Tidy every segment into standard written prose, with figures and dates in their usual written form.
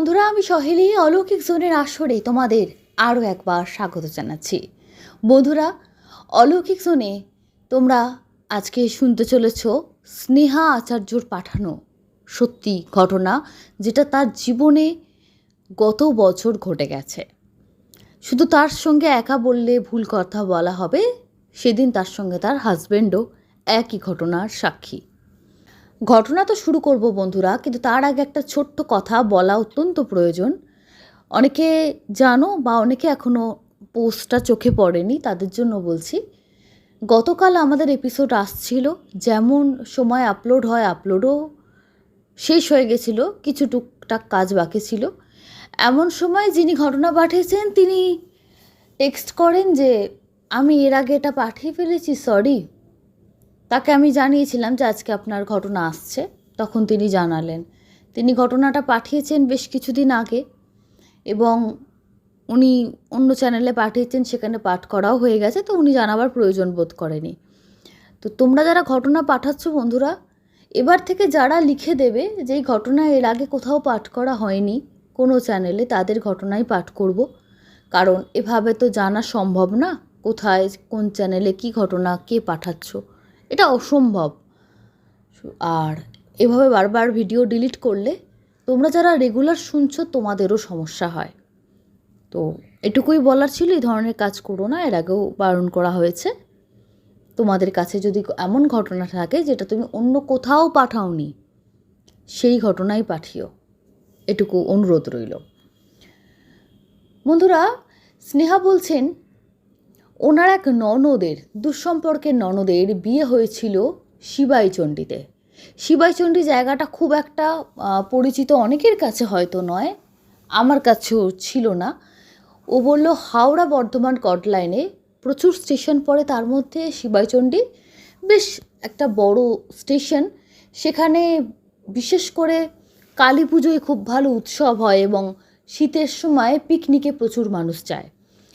বন্ধুরা, আমি সহেলি অলৌকিক জোনের আসরে তোমাদের আরও একবার স্বাগত জানাচ্ছি। বন্ধুরা, অলৌকিক জোনে তোমরা আজকে শুনতে চলেছ স্নেহা আচার্যর পাঠানো সত্যি ঘটনা, যেটা তার জীবনে গত বছর ঘটে গেছে। শুধু তার সঙ্গে একা বললে ভুল কথা বলা হবে, সেদিন তার সঙ্গে তার হাজব্যান্ডও একই ঘটনার সাক্ষী। ঘটনা তো শুরু করব বন্ধুরা, কিন্তু তার আগে একটা ছোট্ট কথা বলা অত্যন্ত প্রয়োজন। অনেকে জানো বা অনেকে এখনও পোস্টটা চোখে পড়েনি, তাদের জন্য বলছি। গতকাল আমাদের এপিসোড আসছিল, যেমন সময় আপলোড হয় আপলোডও শেষ হয়ে গেছিলো, কিছু টুকটাক কাজ বাকি ছিল। এমন সময় যিনি ঘটনা পাঠিয়েছেন তিনি টেক্সট করেন যে আমি এর আগে এটা পাঠিয়ে ফেলেছি, সরি। তাকে আমি জানিয়েছিলাম যে আজকে আপনার ঘটনা আসছে, তখন তিনি জানালেন তিনি ঘটনাটা পাঠিয়েছেন বেশ কিছুদিন আগে, এবং উনি অন্য চ্যানেলে পাঠিয়েছেন, সেখানে পাঠ করাও হয়ে গেছে, তো উনি জানাবার প্রয়োজন বোধ করেনি। তো তোমরা যারা ঘটনা পাঠাচ্ছ বন্ধুরা, এবার থেকে যারা লিখে দেবে যে এই ঘটনা এর আগে কোথাও পাঠ করা হয়নি কোনো চ্যানেলে, তাদের ঘটনাই পাঠ করব। কারণ এভাবে তো জানা সম্ভব না কোথায় কোন চ্যানেলে কী ঘটনা কে পাঠাচ্ছ, এটা অসম্ভব। আর এভাবে বারবার ভিডিও ডিলিট করলে তোমরা যারা রেগুলার শুনছো তোমাদেরও সমস্যা হয়। তো এটুকুই বলার ছিল, এই ধরনের কাজ করো না, এর আগেও বারণ করা হয়েছে। তোমাদের কাছে যদি এমন ঘটনা থাকে যেটা তুমি অন্য কোথাও পাঠাওনি, সেই ঘটনাই পাঠিও, এটুকু অনুরোধ রইল। বন্ধুরা, স্নেহা বলছেন ওনার এক ননদের, দুঃসম্পর্কের ননদের বিয়ে হয়েছিল শিবাইচণ্ডীতে। শিবাইচণ্ডী জায়গাটা খুব একটা পরিচিত অনেকের কাছে হয়তো নয়, আমার কাছেও ছিল না। ও বলল হাওড়া বর্ধমান কট লাইনে প্রচুর স্টেশন পড়ে, তার মধ্যে শিবাইচণ্ডী বেশ একটা বড় স্টেশন। সেখানে বিশেষ করে কালী পুজোয় খুব ভালো উৎসব হয়, এবং শীতের সময় পিকনিকে প্রচুর মানুষ যায়।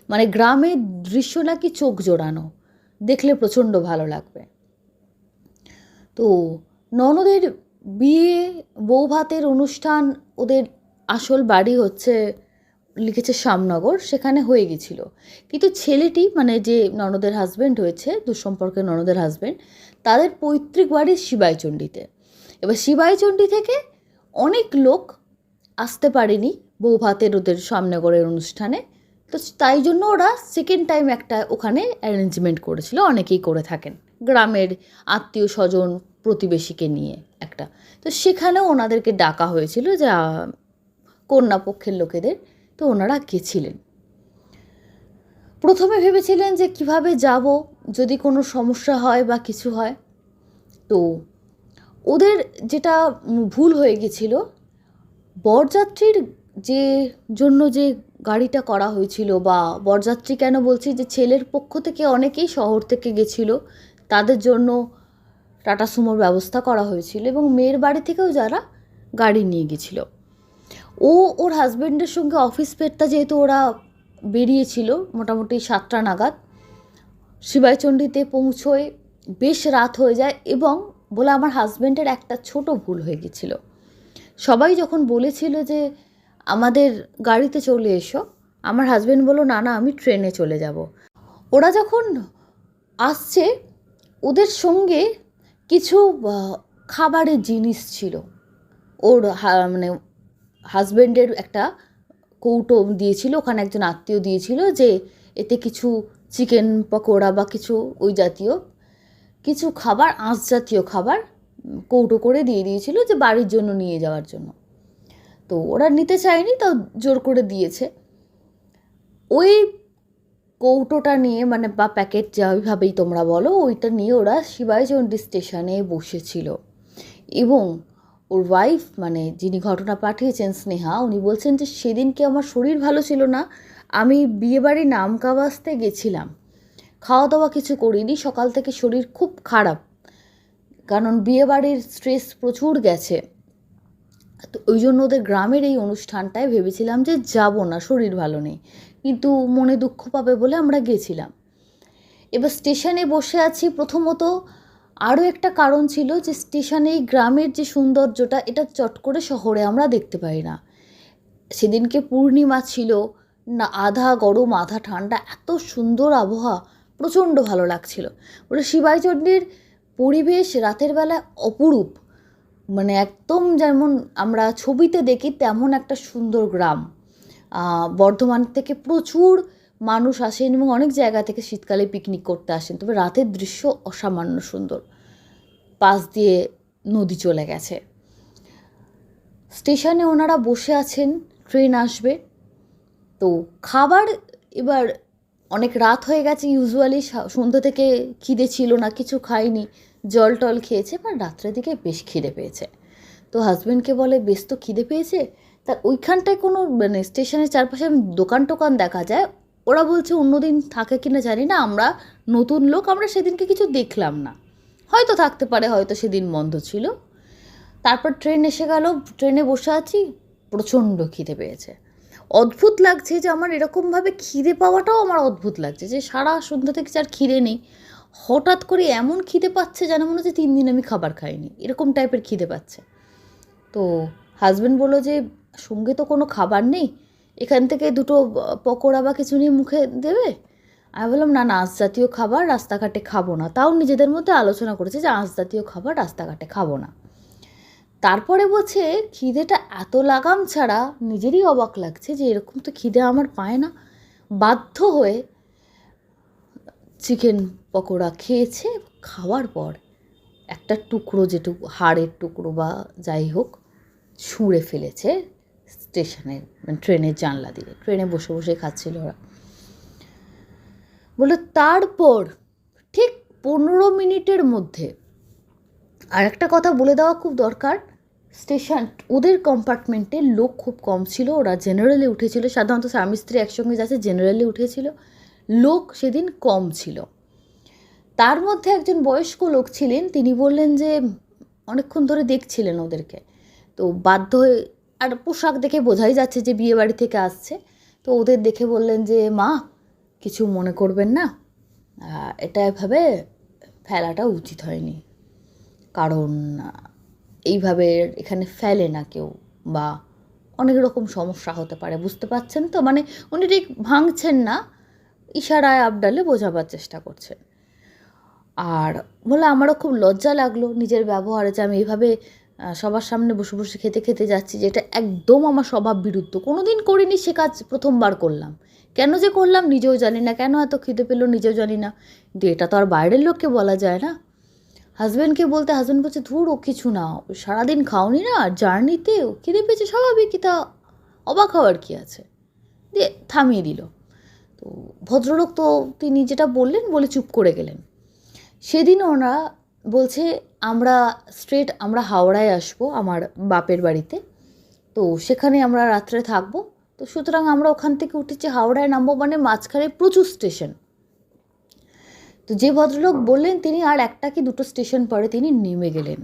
মানে গ্রামের দৃশ্য নাকি চোখ জোড়ানো, দেখলে প্রচণ্ড ভালো লাগবে। তো ননদের বিয়ে, বৌভাতের অনুষ্ঠান, ওদের আসল বাড়ি হচ্ছে লিখেছে শ্যামনগর, সেখানে হয়ে গেছিল। কিন্তু ছেলেটি, মানে যে ননদের হাজব্যান্ড হয়েছে, দুঃসম্পর্কের ননদের হাজব্যান্ড, তাদের পৈতৃক বাড়ি শিবাইচণ্ডীতে। এবার শিবাইচণ্ডী থেকে অনেক লোক আসতে পারেনি বৌভাতের ওদের শ্যামনগরের অনুষ্ঠানে, তো তাই জন্য ওরা সেকেন্ড টাইম একটা ওখানে অ্যারেঞ্জমেন্ট করেছিল, অনেকেই করে থাকেন গ্রামের আত্মীয় স্বজন প্রতিবেশীকে নিয়ে একটা। তো সেখানেও ওনাদেরকে ডাকা হয়েছিল, যে কন্যা পক্ষের লোকেদের, তো ওনারা গেছিলেন। প্রথমে ভেবেছিলেন যে কিভাবে যাব, যদি কোনো সমস্যা হয় বা কিছু হয়। তো ওদের যেটা ভুল হয়ে গেছিল, বরযাত্রীর যে জন্য যে গাড়িটা করা হয়েছিল, বা বরযাত্রী কেন বলছি, যে ছেলের পক্ষ থেকে অনেকেই শহর থেকে গেছিল, তাদের জন্য টাটা সুমোর ব্যবস্থা করা হয়েছিল, এবং মেয়ের বাড়ি থেকেও যারা গাড়ি নিয়ে গেছিল। ওর হাজব্যান্ডের সঙ্গে অফিস ফেরতা, যেহেতু ওরা বেরিয়েছিল মোটামুটি 7টা নাগাদ, শিবাইচণ্ডীতে পৌঁছয় বেশ রাত হয়ে যায়। এবং বলে আমার হাজব্যান্ডের একটা ছোট ভুল হয়ে গেছিলো। সবাই যখন বলেছিল যে আমাদের গাড়িতে চলে এসো, আমার হাজব্যান্ড বলল না না, আমি ট্রেনে চলে যাব। ওরা যখন আসছে, ওদের সঙ্গে কিছু খাবারের জিনিস ছিল। ওর মানে হাজব্যান্ডের একটা কৌটো দিয়েছিল, ওখানে একজন আত্মীয় দিয়েছিল, যে এতে কিছু চিকেন পকোড়া বা কিছু ওই জাতীয় কিছু খাবার, আঁশ জাতীয় খাবার কৌটো করে দিয়ে দিয়েছিল, যে বাড়ির জন্য নিয়ে যাওয়ার জন্য। তো ওরা নিতে চায়নি, তাও জোর করে দিয়েছে। ওই কৌটোটা নিয়ে, মানে বা প্যাকেট যেভাবেই তোমরা বলো, ওইটা নিয়ে ওরা শিবাইচণ্ডী স্টেশনে বসেছিল। এবং ওর ওয়াইফ, মানে যিনি ঘটনা পাঠিয়েছেন স্নেহা, উনি বলছেন যে সেদিনকে আমার শরীর ভালো ছিল না, আমি বিয়েবাড়ি নামকাবাস্তে গেছিলাম, খাওয়া দাওয়া কিছু করিনি, সকাল থেকে শরীর খুব খারাপ, কারণ বিয়েবাড়ির স্ট্রেস প্রচুর গেছে। তো ওই জন্য ওদের গ্রামের এই অনুষ্ঠানটায় ভেবেছিলাম যে যাব না, শরীর ভালো নেই, কিন্তু মনে দুঃখ পাবে বলে আমরা গেছিলাম। এবার স্টেশনে বসে আছি, প্রথমত আরও একটা কারণ ছিল যে স্টেশনে এই গ্রামের যে সৌন্দর্যটা, এটা চট করে শহরে আমরা দেখতে পাই না। সেদিনকে পূর্ণিমা ছিল না, আধা গরম আধা ঠান্ডা, এত সুন্দর আবহাওয়া, প্রচণ্ড ভালো লাগছিল। ওটা শিবাইচণ্ডীর পরিবেশ রাতের বেলা অপরূপ, মানে একদম যেমন আমরা ছবিতে দেখি তেমন একটা সুন্দর গ্রাম। বর্ধমান থেকে প্রচুর মানুষ আসেন এবং অনেক জায়গা থেকে শীতকালে পিকনিক করতে আসেন, তবে রাতের দৃশ্য অসামান্য সুন্দর। পাশ দিয়ে নদী চলে গেছে। স্টেশনে ওনারা বসে আছেন, ট্রেন আসবে। তো খাবার এবার অনেক রাত হয়ে গেছে, ইউজুয়ালি সন্ধ্যা থেকে খিদে ছিল না, কিছু খাইনি, জল টল খেয়েছে, এবার রাত্রের দিকে বেশ খিদে পেয়েছে। তো হাজব্যান্ডকে বলে বেশ তো খিদে পেয়েছে, তা ওইখানটায় কোনো মানে স্টেশনের চারপাশে দোকান টোকান দেখা যায়? ওরা বলছে অন্য দিন থাকে কিনা জানি না, আমরা নতুন লোক, আমরা সেদিনকে কিছু দেখলাম না, হয়তো থাকতে পারে, হয়তো সেদিন বন্ধ ছিল। তারপর ট্রেন এসে গেল, ট্রেনে বসে আছি, প্রচণ্ড খিদে পেয়েছে। অদ্ভুত লাগছে যে আমার এরকমভাবে খিদে পাওয়াটাও আমার অদ্ভুত লাগছে, যে সারা সন্ধ্যা থেকে যার খিদে নেই, হঠাৎ করে এমন খিদে পাচ্ছে যেন মনে হচ্ছে 3 দিন আমি খাবার খাইনি, এরকম টাইপের খিদে পাচ্ছে। তো হাজব্যান্ড বললো যে সঙ্গে তো কোনো খাবার নেই, এখান থেকে দুটো পকোড়া বা কিছু নিয়ে মুখে দেবে। আমি বললাম না না, আঁশ জাতীয় খাবার রাস্তাঘাটে খাবো না। তাও নিজেদের মধ্যে আলোচনা করেছে যে আঁশ জাতীয় খাবার রাস্তাঘাটে খাবো না। তারপরে বলছে খিদেটা এত লাগাম ছাড়া, নিজেরই অবাক লাগছে যে এরকম তো খিদে আমার পায় না। বাধ্য হয়ে চিকেন পকোড়া খেয়েছে। খাওয়ার পর একটা টুকরো, যেটুকু হাড়ের টুকরো বা যাই হোক, ছুঁড়ে ফেলেছে স্টেশনের, মানে ট্রেনের জানলা দিয়ে। ট্রেনে বসে বসে খাচ্ছিল ওরা। বলে তারপর ঠিক 15 মিনিটের মধ্যে, আর একটা কথা বলে দেওয়া খুব দরকার, স্টেশন ওদের কম্পার্টমেন্টে লোক খুব কম ছিল, ওরা জেনারেলে উঠেছিল, সাধারণত স্বামী স্ত্রী একসঙ্গে যাচ্ছে, জেনারেলে উঠেছিল, লোক সেদিন কম ছিল। তার মধ্যে একজন বয়স্ক লোক ছিলেন, তিনি বললেন যে অনেকক্ষণ ধরে দেখছিলেন ওদেরকে, তো বাধ্য হয়ে, আর পোশাক দেখে বোঝাই যাচ্ছে যে বিয়ে বাড়ি থেকে আসছে, তো ওদের দেখে বললেন যে মা কিছু মনে করবেন না, এটা এভাবে ফেলাটা উচিত হয়নি, কারণ এইভাবে এখানে ফেলে না কেউ, বা অনেক রকম সমস্যা হতে পারে, বুঝতে পারছেন তো? মানে উনি ঠিক ভাঙছেন না, ইশারায় আবডালে বোঝাবার চেষ্টা করছেন। আর বলে আমারও খুব লজ্জা লাগলো নিজের ব্যবহারে, যে আমি এইভাবে সবার সামনে বসে বসে খেতে খেতে যাচ্ছি, যেটা একদম আমার স্বভাব বিরুদ্ধ, কোনো দিন করিনি, সে কাজ প্রথমবার করলাম। কেন যে করলাম নিজেও জানি না, কেন এত খিদে পেলো নিজেও জানি না, কিন্তু এটা তো আর বাইরের লোককে বলা যায় না। হাজব্যান্ডকে বলতে হাজব্যান্ড বলছে ধুর ও কিছু না, সারাদিন খাওনি না, জার্নিতেও খিদে পেয়েছে, স্বাভাবিক, তা অবাক হওয়ার কী আছে, দিয়ে থামিয়ে দিল। তো ভদ্রলোক তো তিনি যেটা বললেন বলে চুপ করে গেলেন। সেদিন ওরা বলছে আমরা হাওড়ায় আসবো আমার বাপের বাড়িতে, তো সেখানে আমরা রাত্রে থাকবো, তো সুতরাং আমরা ওখান থেকে উঠেছি, হাওড়ায় নামবো, মানে মাঝখানে প্রচুর স্টেশন। তো যে ভদ্রলোক বললেন তিনি আর একটা কি দুটো স্টেশন পরে তিনি নেমে গেলেন।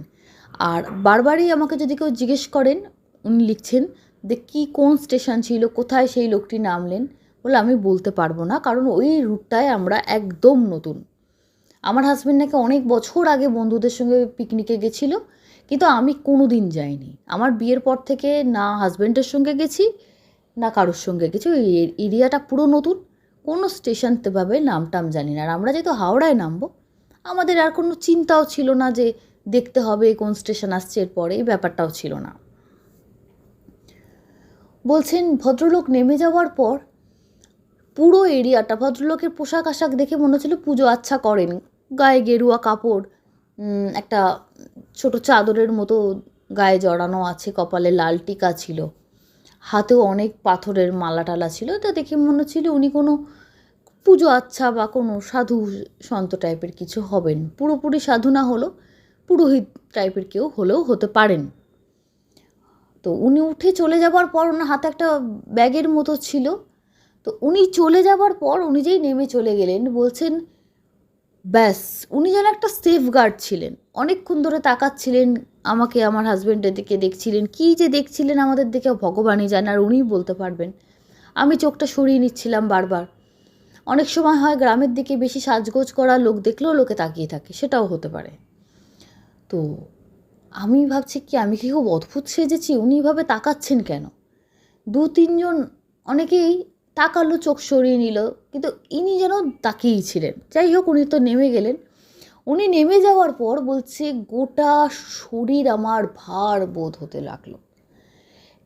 আর বারবারই আমাকে যদি কেউ জিজ্ঞেস করেন, উনি লিখছেন যে কী কোন স্টেশন ছিল, কোথায় সেই লোকটি নামলেন, বলে আমি বলতে পারবো না, কারণ ওই রুটটায় আমরা একদম নতুন। আমার হাজব্যান্ড নাকি অনেক বছর আগে বন্ধুদের সঙ্গে পিকনিকে গেছিলো, কিন্তু আমি কোনো দিন যাইনি। আমার বিয়ের পর থেকে না হাজব্যান্ডের সঙ্গে গেছি, না কারোর সঙ্গে গেছি। ওই এরিয়াটা পুরো নতুন, কোনো স্টেশন তেভাবে নাম টাম জানি না। আর আমরা যেহেতু হাওড়ায় নামবো, আমাদের আর কোনো চিন্তাও ছিল না যে দেখতে হবে কোন স্টেশন আসছে এরপরে, এই ব্যাপারটাও ছিল না। বলছেন ভদ্রলোক নেমে যাওয়ার পর পুরো এরিয়াটা, ভদ্রলোকের পোশাক আশাক দেখে মনে হচ্ছিল পুজো আচ্ছা করেন, গায়ে গেরুয়া কাপড়, একটা ছোট চাদরের মতো গায়ে জড়ানো আছে, কপালে লাল টিকা ছিল, হাতেও অনেক পাথরের মালা টালা ছিল। তা দেখে মনে হচ্ছিল উনি কোনো পুজো আচ্ছা বা কোনো সাধু সন্ত টাইপের কিছু হবেন, পুরোপুরি সাধু না হলেও পুরোহিত টাইপের কেউ হলেও হতে পারেন। তো উনি উঠে চলে যাবার পর ওনার হাতে একটা ব্যাগের মতো ছিল, তো উনি চলে যাবার পর উনি যেই নেমে চলে গেলেন, বলছেন ব্যাস উনি যেন একটা সেফগার্ড ছিলেন, অনেকক্ষণ ধরে তাকাচ্ছিলেন আমাকে, আমার হাজব্যান্ডের দিকে দেখছিলেন, কী যে দেখছিলেন আমাদের দিকে ভগবানই জানে, আর উনিই বলতে পারবেন। আমি চোখটা সরিয়ে নিচ্ছিলাম বারবার। অনেক সময় হয় গ্রামের দিকে বেশি সাজগোজ করা লোক দেখলেও লোকে তাকিয়ে থাকে, সেটাও হতে পারে। তো আমি ভাবছি কি আমি কি খুব অদ্ভুত সেজেছি, উনি এভাবে তাকাচ্ছেন কেন? 2-3 জন অনেকেই তাকালো, চোখ সরিয়ে নিল, কিন্তু ইনি যেন তাকিয়েই ছিলেন। যাই হোক, উনি তো নেমে গেলেন। উনি নেমে যাওয়ার পর বলছে গোটা শরীর আমার ভার বোধ হতে লাগলো।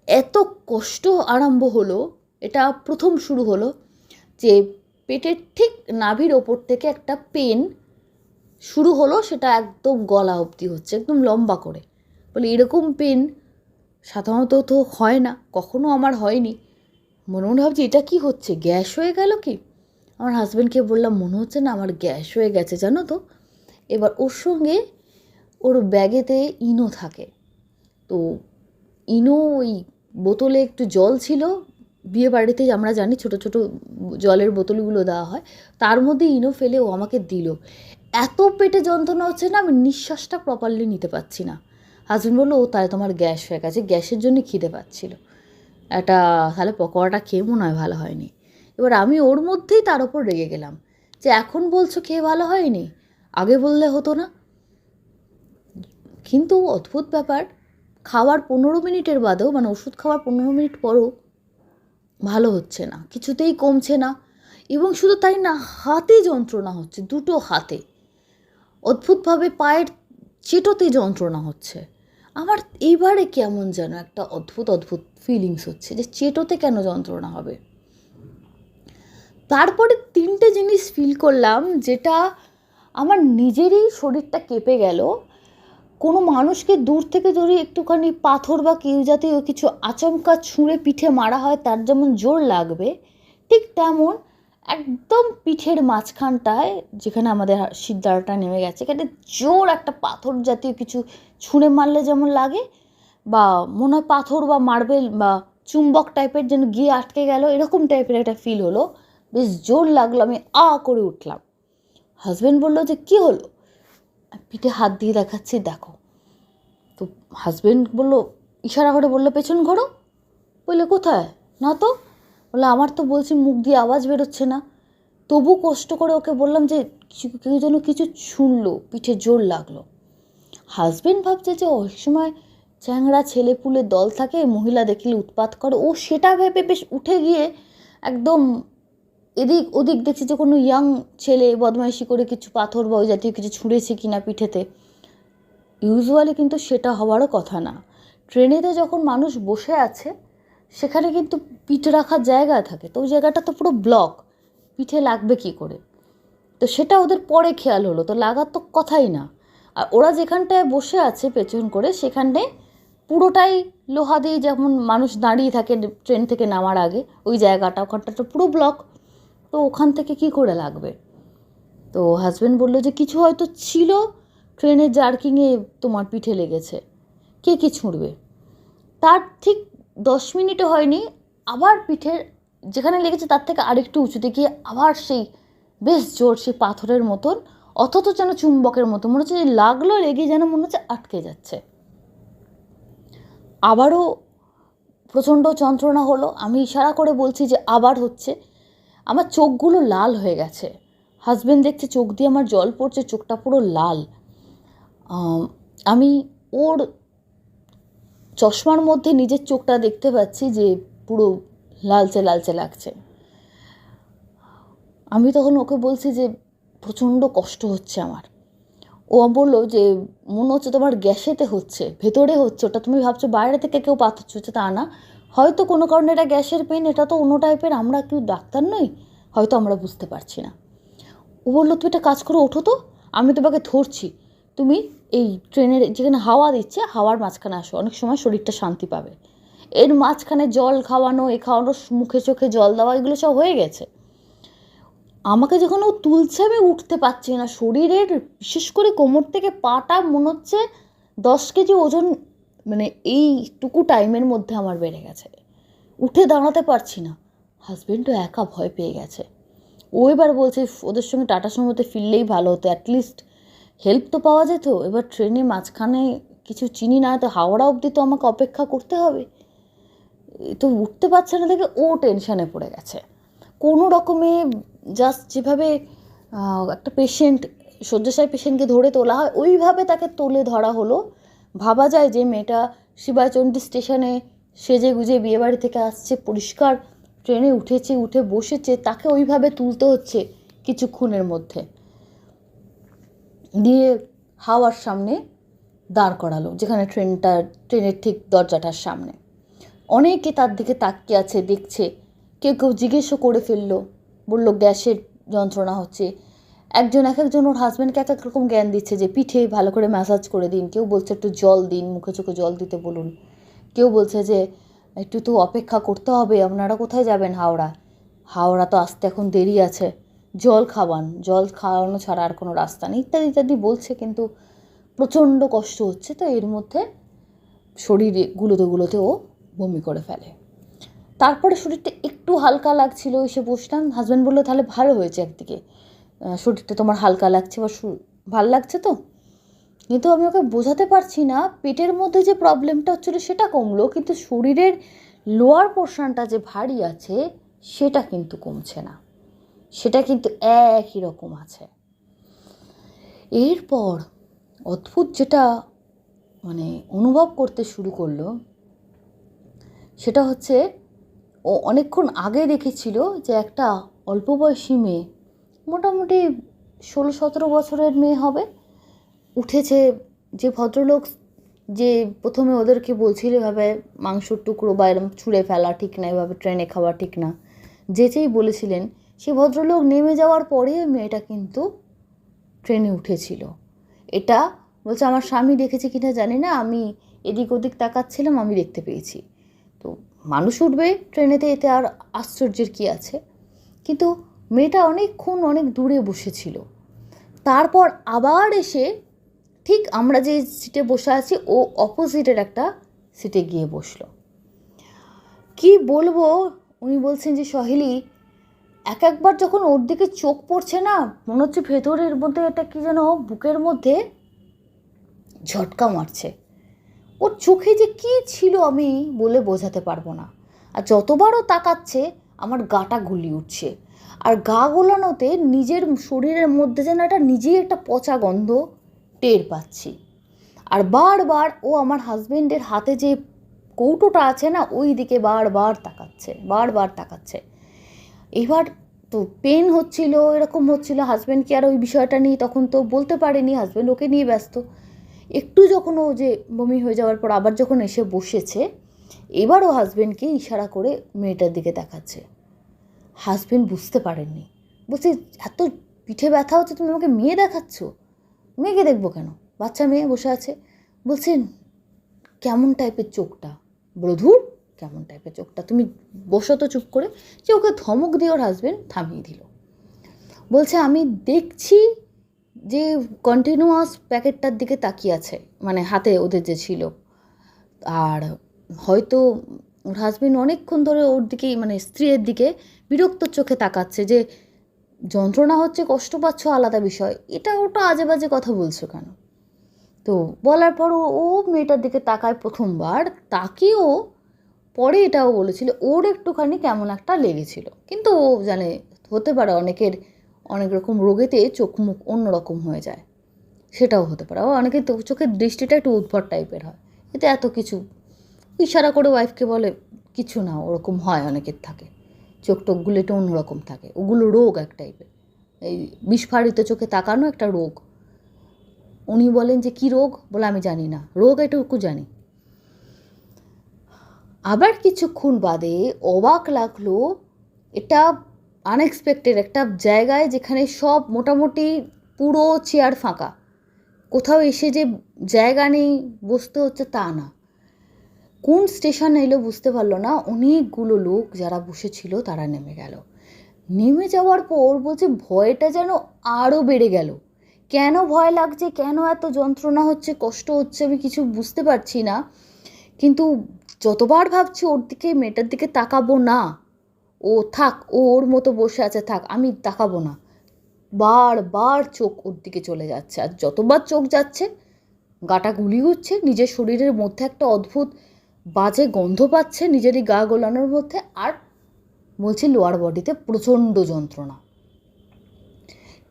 এত কষ্ট আরম্ভ হলো, এটা প্রথম শুরু হলো যে পেটের ঠিক নাভির ওপর থেকে একটা পেন শুরু হলো, সেটা একদম গলা অবধি হচ্ছে, একদম লম্বা করে। বলে এরকম পেন সাধারণত তো হয় না, কখনো আমার হয়নি। মনে মনে ভাবছি এটা কি হচ্ছে, গ্যাস হয়ে গেল কি? আমার হাজব্যান্ডকে বললাম মনে হচ্ছে না আমার গ্যাস হয়ে গেছে, জানো তো। এবার ওর সঙ্গে ওর ব্যাগেতে ইনো থাকে, তো ইনো ওই বোতলে একটু জল ছিল, বিয়ে বাড়িতে আমরা জানি ছোটো ছোটো জলের বোতলগুলো দেওয়া হয়, তার মধ্যে ইনো ফেলে ও আমাকে দিল। এত পেটে যন্ত্রণা হচ্ছে না, আমি নিঃশ্বাসটা প্রপারলি নিতে পারছি না। হাজব্যান্ড বললো ও তাই তোমার গ্যাস হয়ে গেছে, গ্যাসের জন্য খিদে পাচ্ছিল, একটা তাহলে পকোড়াটা খেয়ে মনে হয় ভালো হয়নি। এবার আমি ওর মধ্যেই তার ওপর রেগে গেলাম যে এখন বলছো খেয়ে ভালো হয়নি, আগে বললে হতো না। কিন্তু অদ্ভুত ব্যাপার, খাওয়ার 15 মিনিটের বাদেও, মানে ওষুধ খাওয়ার 15 মিনিট পরও ভালো হচ্ছে না, কিছুতেই কমছে না। এবং শুধু তাই না, হাতে যন্ত্রণা হচ্ছে, দুটো হাতে, অদ্ভুতভাবে পায়ের চেটোতে যন্ত্রণা হচ্ছে। আমার এইবারে কেমন যেন একটা অদ্ভুত অদ্ভুত ফিলিংস হচ্ছে যে চেটোতে কেন যন্ত্রণা হবে। তারপরে 3টে জিনিস ফিল করলাম, যেটা আমার নিজেরই শরীরটা কেঁপে গেল। কোনো মানুষকে দূর থেকে যদি একটুখানি পাথর বা কেউ জাতীয় কিছু আচমকা ছুঁড়ে পিঠে মারা হয় তার যেমন জোর লাগবে, ঠিক তেমন একদম পিঠের মাঝখানটায় যেখানে আমাদের শিরদাঁড়াটা নেমে গেছে, এখানে জোর একটা পাথর জাতীয় কিছু ছুঁড়ে মারলে যেমন লাগে, বা মনে হয় পাথর বা মার্বেল বা চুম্বক টাইপের যেন গিয়ে আটকে গেল, এরকম টাইপের একটা ফিল হলো। বেশ জোর লাগলো, আমি করে উঠলাম। হাজব্যান্ড বললো যে কী হলো, পিঠে হাত দিয়ে দেখাচ্ছি দেখো। তো হাজব্যান্ড বললো, ইশারা করে বললো পেছন ঘোরো। বললে কোথায়, না তো। বলে আমার তো বলছি মুখ দিয়ে আওয়াজ বেরোচ্ছে না। তবু কষ্ট করে ওকে বললাম যে কেউ যেন কিছু শুনলো, পিঠে জোর লাগলো। হাজব্যান্ড ভাবছে যে ওই সময় চ্যাংড়া ছেলেপুলের দল থাকে, মহিলা দেখলে উৎপাত করে, ও সেটা ভেবে বেশ উঠে গিয়ে একদম এদিক ওদিক দেখছি যে কোনো ইয়াং ছেলে বদমাইশি করে কিছু পাথর বা ওই জাতীয় কিছু ছুঁড়েছে কিনা পিঠেতে। ইউজুয়ালি কিন্তু সেটা হওয়ারও কথা না। ট্রেনেতে যখন মানুষ বসে আছে সেখানে কিন্তু পিঠ রাখার জায়গা থাকে, তো ওই জায়গাটা তো পুরো ব্লক, পিঠে লাগবে কি করে। তো সেটা ওদের পরে খেয়াল হলো, তো লাগার তো কথাই না। আর ওরা যেখানটায় বসে আছে পেছন করে, সেখানে পুরোটাই লোহা দিয়ে, যেমন মানুষ দাঁড়িয়ে থাকে ট্রেন থেকে নামার আগে, ওই জায়গাটা ওখানটা তো পুরো ব্লক, তো ওখান থেকে কি করে লাগবে। তো হাজব্যান্ড বললো যে কিছু হয়তো ছিল ট্রেনের জার্কিংয়ে তোমার পিঠে লেগেছে, কে কী ছুঁড়বে। তার ঠিক 10 মিনিটও হয়নি, আবার পিঠের যেখানে লেগেছে তার থেকে আরেকটু উঁচুতে গিয়ে আবার সেই বেশ জোর, সেই পাথরের মতন, অথচ যেন চুম্বকের মতো মনে হচ্ছে যে লাগলো, লেগে যেন মনে হচ্ছে আটকে যাচ্ছে। আবারও প্রচণ্ড যন্ত্রণা হলো, আমি ইশারা করে বলছি যে আবার হচ্ছে। আমার চোখগুলো লাল হয়ে গেছে, হাজব্যান্ড দেখছে চোখ দিয়ে আমার জল পড়ছে, চোখটা পুরো লাল। আমি ওর চশমার মধ্যে নিজের চোখটা দেখতে পাচ্ছি যে পুরো লালচে লালচে লাগছে। আমি তখন ওকে বলছি যে প্রচণ্ড কষ্ট হচ্ছে আমার। ও বললো যে মনে হচ্ছে তোমার গ্যাসেতে হচ্ছে, ভেতরে হচ্ছে, ওটা তুমি ভাবছো বাইরে থেকে কেউ পাথর ছুঁচ্ছে, তা না, হয়তো কোনো কারণে এটা গ্যাসের পেন, এটা তো অন্য টাইপের, আমরা কেউ ডাক্তার নই, হয়তো আমরা বুঝতে পারছি না। ও বললো তুমি একটা কাজ করো, ওঠো তো, আমি তোমাকে ধরছি, তুমি এই ট্রেনের যেখানে হাওয়া দিচ্ছে হাওয়ার মাঝখানে আসো, অনেক সময় শরীরটা শান্তি পাবে। এর মাঝখানে জল খাওয়ানো, এ খাওয়ানো, মুখে চোখে জল দেওয়া, এগুলো সব হয়ে গেছে। আমাকে যখন ও তুলছে আমি উঠতে পারছি না, শরীরের বিশেষ করে কোমর থেকে পাটা মনে হচ্ছে 10 কেজি ওজন, মানে এইটুকু টাইমের মধ্যে আমার বেড়ে গেছে, উঠে দাঁড়াতে পারছি না। হাজব্যান্ডও একা ভয় পেয়ে গেছে। ও এবার বলছে ওদের সঙ্গে টাটা সময়তে ফিরলেই ভালো হতো, অ্যাটলিস্ট হেল্প তো পাওয়া যেত। এবার ট্রেনে মাঝখানে কিছু চিনি না, তো হাওড়া অবধি তো আমাকে অপেক্ষা করতে হবে, তো উঠতে পারছে না দেখে ও টেনশানে পড়ে গেছে। কোনো রকমে জাস্ট যেভাবে একটা পেশেন্ট, শয্যাশায়ী পেশেন্টকে ধরে তোলা হয় ওইভাবে তাকে তুলে ধরা হলো। ভাবা যায় যে মেয়েটা শিবাচণ্ডী স্টেশনে সেজে গুজে বিয়েবাড়ি থেকে আসছে, পরিষ্কার ট্রেনে উঠেছে, উঠে বসেছে, তাকে ওইভাবে তুলতে হচ্ছে কিছুক্ষণের মধ্যে। দিয়ে হাওয়ার সামনে দাঁড় করালো, যেখানে ট্রেনের ঠিক দরজাটার সামনে। অনেকে তার দিকে তাকিয়ে আছে, দেখছে। কেউ কেউ জিজ্ঞেসও করে ফেললো, বলল গ্যাসের যন্ত্রণা হচ্ছে। এক একজন ওর হাজব্যান্ডকে এক এক রকম জ্ঞান দিচ্ছে, যে পিঠে ভালো করে ম্যাসাজ করে দিন, কেউ বলছে একটু জল দিন, মুখে চোখে জল দিতে বলুন, কেউ বলছে যে একটু তো অপেক্ষা করতে হবে, আপনারা কোথায় যাবেন? হাওড়া তো আসতে এখন দেরি আছে, জল খাওয়ান, জল খাওয়ানো ছাড়া আর কোনো রাস্তা নেই, ইত্যাদি ইত্যাদি বলছে। কিন্তু প্রচণ্ড কষ্ট হচ্ছে। তো এর মধ্যে শরীরে গুলোতে ও বমি করে ফেলে। তারপরে শরীরটা একটু হালকা লাগছিল, এসে বসলাম। হাজব্যান্ড বললো তাহলে ভালো হয়েছে, একদিকে শরীরটা তোমার হালকা লাগছে বা ভালো লাগছে তো। কিন্তু আমি ওকে বোঝাতে পারছি না, পেটের মধ্যে যে প্রবলেমটা হচ্ছিলো সেটা কমলো, কিন্তু শরীরের লোয়ার পোর্শনটা যে ভারী আছে সেটা কিন্তু কমছে না, সেটা কিন্তু একই রকম আছে। এরপর অদ্ভুত যেটা মানে অনুভব করতে শুরু করলো, সেটা হচ্ছে ও অনেকক্ষণ আগে দেখেছিল যে একটা অল্প বয়সী মেয়ে, মোটামুটি 16-17 বছরের মেয়ে হবে, উঠেছে। যে ভদ্রলোক যে প্রথমে ওদেরকে বলছিল এভাবে মাংসর টুকরো বা এরম ছুঁড়ে ফেলা ঠিক না, এভাবে ট্রেনে খাওয়া ঠিক না, যেই বলেছিলেন, সেই ভদ্রলোক নেমে যাওয়ার পরে মেয়েটা কিন্তু ট্রেনে উঠেছিল। এটা বলছে আমার স্বামী দেখেছে কিনা জানি না, আমি এদিক ওদিক তাকাচ্ছিলাম, আমি দেখতে পেয়েছি। তো মানুষ উঠবে ট্রেনেতে, এতে আর আশ্চর্যের কী আছে? কিন্তু মেয়েটা অনেকক্ষণ অনেক দূরে বসেছিল। তারপর আবার এসে ঠিক আমরা যে সিটে বসে আছি ও অপোজিটের একটা সিটে গিয়ে বসলো। কি বলবো, উনি বলছেন যে সহেলি, একবার যখন ওর দিকে চোখ পড়ছে না, মনে হচ্ছে ভেতরের মধ্যে এটা কি যেন বুকের মধ্যে ঝটকা মারছে। ওর চোখে যে কী ছিল আমি বলে বোঝাতে পারবো না। আর যতবারও তাকাচ্ছে আমার গাটা গুলিয়ে উঠছে। আর গা গোলানোতে নিজের শরীরের মধ্যে যেন নিজেই একটা পচা গন্ধ টের পাচ্ছি। আর বারবার ও আমার হাজবেন্ডের হাতে যে কৌটোটা আছে না, ওই দিকে বারবার তাকাচ্ছে। এবার তো পেন হচ্ছিল, এরকম হচ্ছিল। হাজব্যান্ডকে আর ওই বিষয়টা নিয়ে তখন তো বলতে পারেনি, হাজব্যান্ড ওকে নিয়ে ব্যস্ত। একটু যখন ও যে বমি হয়ে যাওয়ার পর আবার যখন এসে বসেছে, এবার ও হাজব্যান্ডকে ইশারা করে মেয়েটার দিকে দেখাচ্ছে। হাজব্যান্ড বুঝতে পারেননি, বলছে এত পিঠে ব্যথা হচ্ছে, তুমি আমাকে মেয়ে দেখাচ্ছ? মেয়েকে দেখবো কেন, বাচ্চা মেয়ে বসে আছে। বলছেন কেমন টাইপের চোখটা? বলো ধুর, কেমন টাইপের চোখটা, তুমি বসো তো চুপ করে। যে ওকে ধমক দিয়ে ওর হাজব্যান্ড থামিয়ে দিল। বলছে আমি দেখছি যে কন্টিনিউয়াস প্যাকেটটার দিকে তাকিয়ে আছে, মানে হাতে ওদের যে ছিল। আর হয়তো ওর হাজব্যান্ড অনেকক্ষণ ধরে ওর দিকেই, মানে স্ত্রীর দিকে বিরক্ত চোখে তাকাচ্ছে, যে যন্ত্রণা হচ্ছে, কষ্ট পাচ্ছ আলাদা বিষয়, এটা ওটা আজে বাজে কথা বলছো কেন? তো বলার পর ও মেয়েটার দিকে তাকায় প্রথমবার, তাকেও পরে এটাও বলেছিল ওর একটুখানি কেমন একটা লেগেছিল। কিন্তু ও জানে হতে পারে অনেকের অনেক রকম রোগেতে চোখ মুখ অন্যরকম হয়ে যায়, সেটাও হতে পারে। অনেকের চোখের দৃষ্টিটা একটু উদ্ভট টাইপের হয়, এতে এত কিছু ইশারা করে ওয়াইফকে বলে কিছু না, ওরকম হয়, অনেকের থাকে চোখ টোকগুলো একটু অন্যরকম থাকে, ওগুলো রোগ এক টাইপের। এই বিস্ফারিত চোখে তাকানো একটা রোগ। উনি বলেন যে কী রোগ, বলে আমি জানি না, রোগ এটুকু জানি। আবার কিছুক্ষণ বাদে অবাক লাগলো, এটা আনএক্সপেক্টেড একটা জায়গায় যেখানে সব মোটামুটি পুরো চেয়ার ফাঁকা, কোথাও এসে যে জায়গা নেই বসতে হচ্ছে তা না। কোন স্টেশন এলো বুঝতে পারলো না, অনেকগুলো লোক যারা বসেছিল তারা নেমে গেল। নেমে যাওয়ার পর বলছে ভয়টা যেন আরও বেড়ে গেল। কেন ভয় লাগছে, কেন এত যন্ত্রণা হচ্ছে, কষ্ট হচ্ছে, আমি কিছু বুঝতে পারছি না। কিন্তু যতবার ভাবছি ওর দিকে, মেয়েটার দিকে তাকাবো না, ও থাক, ও ওর মতো বসে আছে থাক, আমি তাকাবো না, বারবার চোখ ওর দিকে চলে যাচ্ছে। আর যতবার চোখ যাচ্ছে গাটা গুলি উঠছে, নিজের শরীরের মধ্যে একটা অদ্ভুত বাজে গন্ধ পাচ্ছে নিজেরই গা গোলানোর মধ্যে। আর বলছে লোয়ার বডিতে প্রচণ্ড যন্ত্রণা,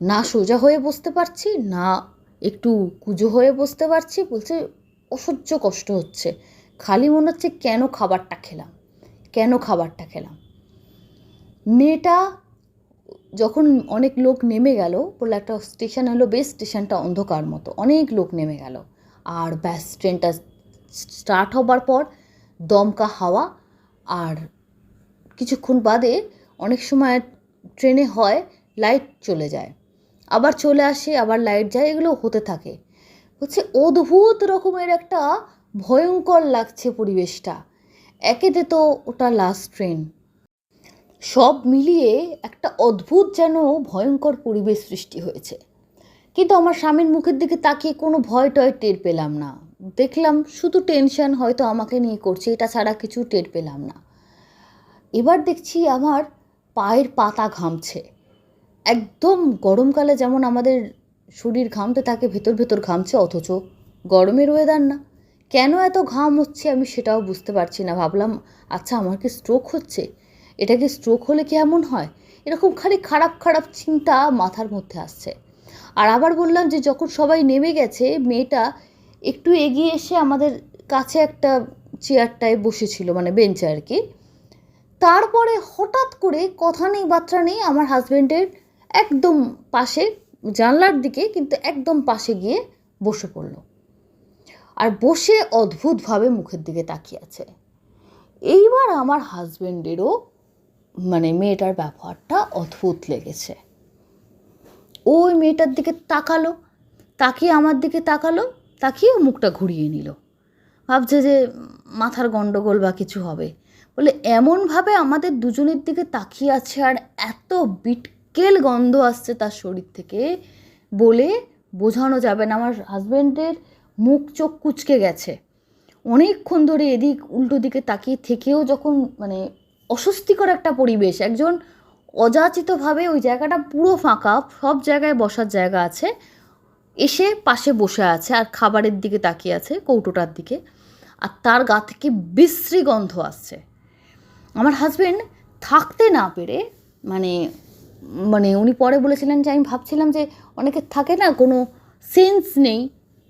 না সোজা হয়ে বসতে পারছি, না একটু কুজো হয়ে বসতে পারছি। বলছে অসহ্য কষ্ট হচ্ছে, খালি মনে হচ্ছে কেন খাবারটা খেলাম। মেয়েটা যখন অনেক লোক নেমে গেল, বলে একটা স্টেশন হলো, বেশ স্টেশনটা অন্ধকার মতো, অনেক লোক নেমে গেল, আর ব্যাস ট্রেনটা স্টার্ট হবার পর দমকা হাওয়া, আর কিছুক্ষণ বাদে অনেক সময় ট্রেনে হয় লাইট চলে যায়, আবার চলে আসে, আবার লাইট যায়, এগুলো হতে থাকে। হচ্ছে অদ্ভুত রকমের একটা ভয়ঙ্কর লাগছে পরিবেশটা। একেতে তো ওটা লাস্ট ট্রেন, সব মিলিয়ে একটা অদ্ভুত যেন ভয়ঙ্কর পরিবেশ সৃষ্টি হয়েছে। কিন্তু আমার স্বামীর মুখের দিকে তাকিয়ে কোনো ভয় টয় টের পেলাম না। দেখলাম শুধু টেনশন হয়তো আমাকে নিয়ে করছে, এটা ছাড়া কিছু টের পেলাম না। এবার দেখছি আমার পায়ের পাতা ঘামছে, একদম গরমকালে যেমন আমাদের শরীর ঘামতে থাকে, ভেতর ভেতর ঘামছে, অথচ গরমের ওয়েদার না। কেন এত ঘাম হচ্ছে আমি সেটাও বুঝতে পারছি না। ভাবলাম আচ্ছা আমার কি স্ট্রোক হচ্ছে, এটা কি স্ট্রোক হলে কি এমন হয়, এরকম খালি খারাপ খারাপ চিন্তা মাথার মধ্যে আসছে। আর আবার বললাম যে যখন সবাই নেমে গেছে, মেয়েটা একটু এগিয়ে এসে আমাদের কাছে একটা চেয়ারটায় বসেছিল, মানে বেঞ্চে আর কি। তারপরে হঠাৎ করে কথা নেই বার্তা নেই আমার হাজব্যান্ডের একদম পাশে, জানলার দিকে কিন্তু একদম পাশে গিয়ে বসে পড়ল, আর বসে অদ্ভুতভাবে মুখের দিকে তাকিয়ে আছে। এইবার আমার হাজব্যান্ডেরও মানে মেয়েটার ব্যবহারটা অদ্ভুত লেগেছে। ওই মেয়েটার দিকে তাকালো, তাকিয়ে আমার দিকে তাকালো, তাকিয়ে মুখটা ঘুরিয়ে নিল, ভাবছে যে মাথার গন্ডগোল বা কিছু হবে বলে এমনভাবে আমাদের দুজনের দিকে তাকিয়ে আছে, আর এত বিটকেল গন্ধ আসছে তার শরীর থেকে, বলে বোঝানো যাবে না। আমার হাজব্যান্ডের মুখ চোখ কুঁচকে গেছে, অনেকক্ষণ ধরে এদিক উল্টো দিকে তাকিয়ে থেকেও যখন মানে অস্বস্তিকর একটা পরিবেশ, একজন অযাচিতভাবে ওই জায়গাটা পুরো ফাঁকা, সব জায়গায় বসার জায়গা আছে, এসে পাশে বসে আছে আর খাবারের দিকে তাকিয়ে আছে, কৌটোটার দিকে, আর তার গা থেকে বিশ্রী গন্ধ আসছে। আমার হাজব্যান্ড থাকতে না পেরে মানে মানে উনি পরে বলেছিলেন যে আমি ভাবছিলাম যে অনেকের থাকে না, কোনো সেন্স নেই,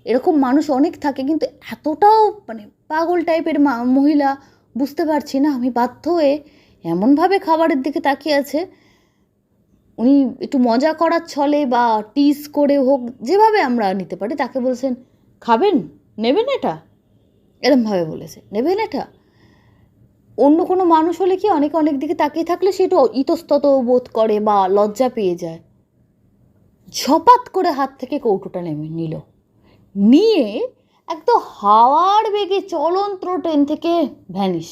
এরকম মানুষ অনেক থাকে, কিন্তু এতটাও মানে পাগল টাইপের মহিলা বুঝতে পারছি না। আমি বাধ্য হয়ে এমনভাবে খাবারের দিকে তাকিয়ে আছে, উনি একটু মজা করার ছলে বা টিজ করে হোক, যেভাবে আমরা নিতে পারি, তাকে বলছেন খাবেন, নেবেন এটা, এরমভাবে বলেছে নেবেন এটা। অন্য কোনো মানুষ হলে কি অনেকে অনেক দিকে তাকিয়ে থাকলে সে একটু ইতস্তত বোধ করে বা লজ্জা পেয়ে যায়। ঝপাত করে হাত থেকে কৌটোটা নেমে নিল, নিয়ে একদম হাওয়ার বেগে চলন্ত ট্রেন থেকে ভ্যানিশ,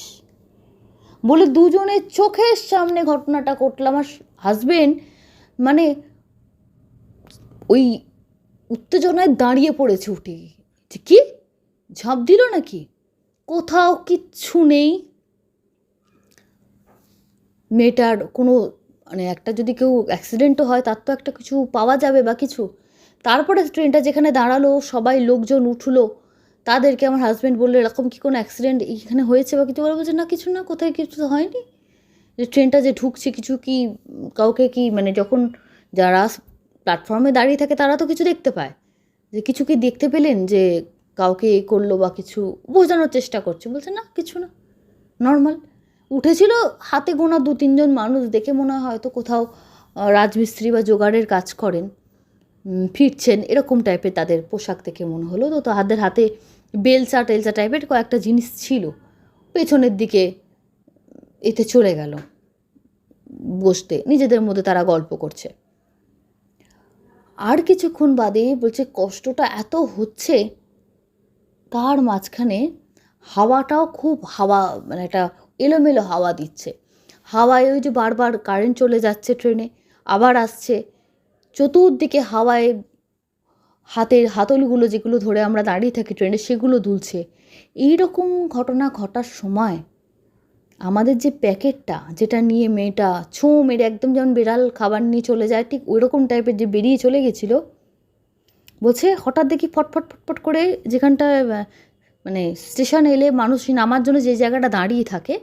বলে দুজনের চোখের সামনে ঘটনাটা ঘটল। আমার হাজবেন্ড মানে ওই উত্তেজনায় দাঁড়িয়ে পড়েছে, উঠে যে কি ঝাঁপ দিল নাকি, কোথাও কিচ্ছু নেই। মেয়েটার কোনো মানে একটা যদি কেউ অ্যাক্সিডেন্টও হয় তার তো একটা কিছু পাওয়া যাবে বা কিছু। তারপরে ট্রেনটা যেখানে দাঁড়ালো সবাই লোকজন উঠলো, তাদেরকে আমার হাজব্যান্ড বললো এরকম কি কোনো অ্যাক্সিডেন্ট এখানে হয়েছে বা কিছু, বলে বলছে না কিছু না, কোথায় কিছু তো হয়নি। যে ট্রেনটা যে ঢুকছে কিছু কি কাউকে কি মানে যখন যারা প্ল্যাটফর্মে দাঁড়িয়ে থাকে তারা তো কিছু দেখতে পায়, যে কিছু কি দেখতে পেলেন যে কাউকে এ করলো বা কিছু, বোঝানোর চেষ্টা করছে, বলছে না কিছু না, নর্মাল। উঠেছিল হাতে গোনা 2-3 জন মানুষ, দেখে মনে হয় হয়তো কোথাও রাজমিস্ত্রি বা জোগাড়ের কাজ করেন, ফিরছেন, এরকম টাইপের তাদের পোশাক দেখে মনে হলো। তো তাদের হাতে বেলচা টেলচা টাইপের কয়েকটা জিনিস ছিল, পেছনের দিকে এতে চলে গেল বসতে, নিজেদের মধ্যে তারা গল্প করছে। আর কিছুক্ষণ বাদে বলছে কষ্টটা এত হচ্ছে, তার মাঝখানে হাওয়াটাও খুব হাওয়া মানে একটা এলোমেলো হাওয়া দিচ্ছে, হাওয়ায় ওই যে বারবার কারেন্ট চলে যাচ্ছে ট্রেনে, আবার আসছে, চতুর্দিকে হাওয়ায় হাতের হাতলগুলো যেগুলো ধরে আমরা দাঁড়িয়ে থাকি ট্রেনে সেগুলো দুলছে। এইরকম ঘটনা ঘটার সময় আমাদের যে প্যাকেটটা যেটা নিয়ে মেয়েটা ছোঁ মেরে একদম যেমন বিড়াল খাবার নিয়ে চলে যায় ঠিক ওই রকম টাইপের যে বেরিয়ে চলে গেছিলো, বলছে হঠাৎ দেখি ফটফট ফটফট করে যেখানটায় মানে স্টেশন এলে মানুষ নামার জন্য যে জায়গাটা দাঁড়িয়ে থাকে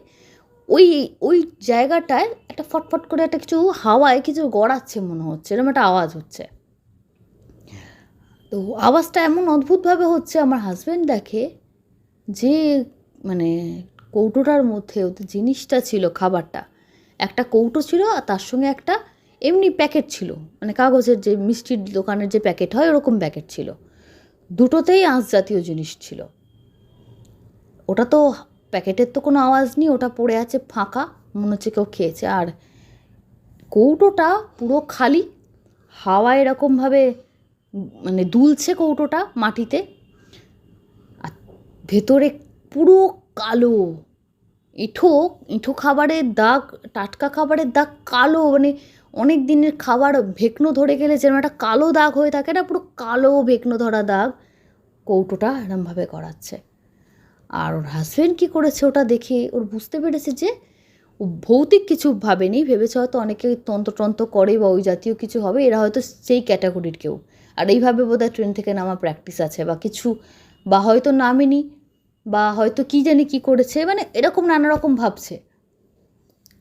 ওই ওই জায়গাটায় একটা ফটফট করে একটা কিছু হাওয়ায় কিছু গড়াচ্ছে মনে হচ্ছে, এরকম একটা আওয়াজ হচ্ছে। তো আওয়াজটা এমন অদ্ভুতভাবে হচ্ছে, আমার হাজব্যান্ড দেখে যে মানে কৌটোটার মধ্যে ওদের জিনিসটা ছিল, খাবারটা একটা কৌটো ছিল আর তার সঙ্গে একটা এমনি প্যাকেট ছিল, মানে কাগজের যে মিষ্টির দোকানের যে প্যাকেট হয় ওরকম প্যাকেট ছিল। দুটোতেই আঁশ জাতীয় জিনিস ছিল। ওটা তো প্যাকেটের তো কোনো আওয়াজ নেই, ওটা পড়ে আছে ফাঁকা, মনে হচ্ছে কেউ খেয়েছে। আর কৌটোটা পুরো খালি, হাওয়া এরকমভাবে মানে দুলছে কৌটোটা মাটিতে, আর ভেতরে পুরো কালো, এঁঠো এঁঠো খাবারের দাগ, টাটকা খাবারের দাগ কালো, মানে অনেক দিনের খাবার ভেকনো ধরে গেলে যেরকম একটা কালো দাগ হয়ে থাকে না, পুরো কালো ভেকনো ধরা দাগ কৌটোটা এরমভাবে করাচ্ছে। আর ওর হাজব্যান্ড কী করেছে ওটা দেখে ওর বুঝতে পেরেছে যে ও ভৌতিক কিছু ভাবেনি, ভেবেছে হয়তো অনেকে তন্ত্রতন্ত্র করে বা ওই জাতীয় কিছু হবে, এরা হয়তো সেই ক্যাটাগরির কেউ, আর এইভাবে বোধহয় ট্রেন থেকে নামা প্র্যাকটিস আছে বা কিছু, বা হয়তো নামেনি, বা হয়তো কী জানি কী করেছে, মানে এরকম নানা রকম ভাবছে।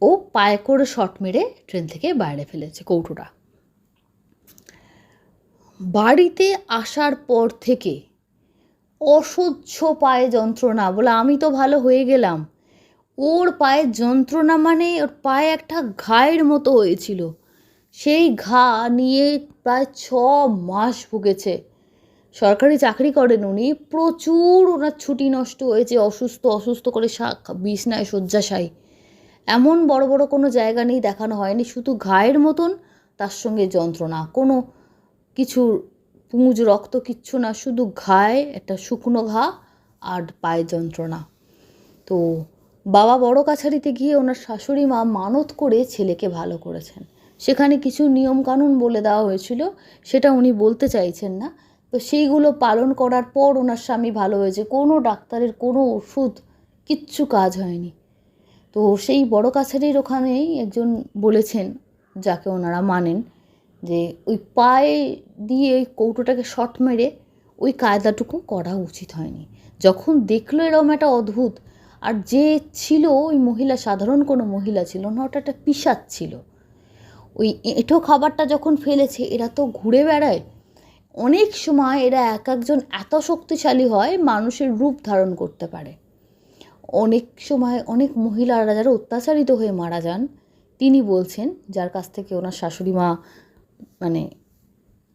ও পায়ে করে শট মেরে ট্রেন থেকে বাইরে ফেলেছে কৌটোটা। বাড়িতে আসার পর থেকে অসহ্য পায়ে যন্ত্রণা, বলে আমি তো ভালো হয়ে গেলাম, ওর পায়ে যন্ত্রণা মানে ওর পায়ে একটা ঘায়ের মতো হয়েছিল, সেই ঘা নিয়ে প্রায় 6 মাস ভুগেছে। সরকারি চাকরি করেন উনি, প্রচুর ওনার ছুটি নষ্ট হয়েছে, অসুস্থ অসুস্থ করে বিছনায় শয্যাশায়ী, এমন বড় বড় কোনো জায়গা নেই দেখানো হয়নি, শুধু ঘায়ের মতন, তার সঙ্গে যন্ত্রণা, কোনো কিছু পুঁজ রক্ত কিচ্ছু না, শুধু ঘায়ে একটা শুকনো ঘা আর পায়ে যন্ত্রণা। তো বাবা বড় কাছারিতে গিয়ে ওনার শাশুড়ি মা মানত করে ছেলেকে ভালো করেছেন, সেখানে কিছু নিয়মকানুন বলে দেওয়া হয়েছিল, সেটা উনি বলতে চাইছেন না। তো সেইগুলো পালন করার পর ওনার স্বামী ভালো হয়েছে, কোনো ডাক্তারের কোনো ওষুধ কিচ্ছু কাজ হয়নি। তো সেই বড় কাছারির ওখানেই একজন বলেছেন, যাকে ওনারা মানেন, যে ওই পায়ে দিয়ে ওই কৌটোটাকে শট মেরে ওই কায়দাটুকু করা উচিত হয়নি। যখন দেখলো এরকম একটা অদ্ভুত, আর যে ছিল ওই মহিলা সাধারণ কোনো মহিলা ছিল না, ওটা একটা পিশাচ ছিল। ওই এঁঠো খাবারটা যখন ফেলেছে, এরা তো ঘুরে বেড়ায়, অনেক সময় এরা এক একজন এত শক্তিশালী হয় মানুষের রূপ ধারণ করতে পারে। অনেক সময় অনেক মহিলারা যারা অত্যাচারিত হয়ে মারা যান, তিনি বলছেন, যার কাছ থেকে ওনার শাশুড়ি মা মানে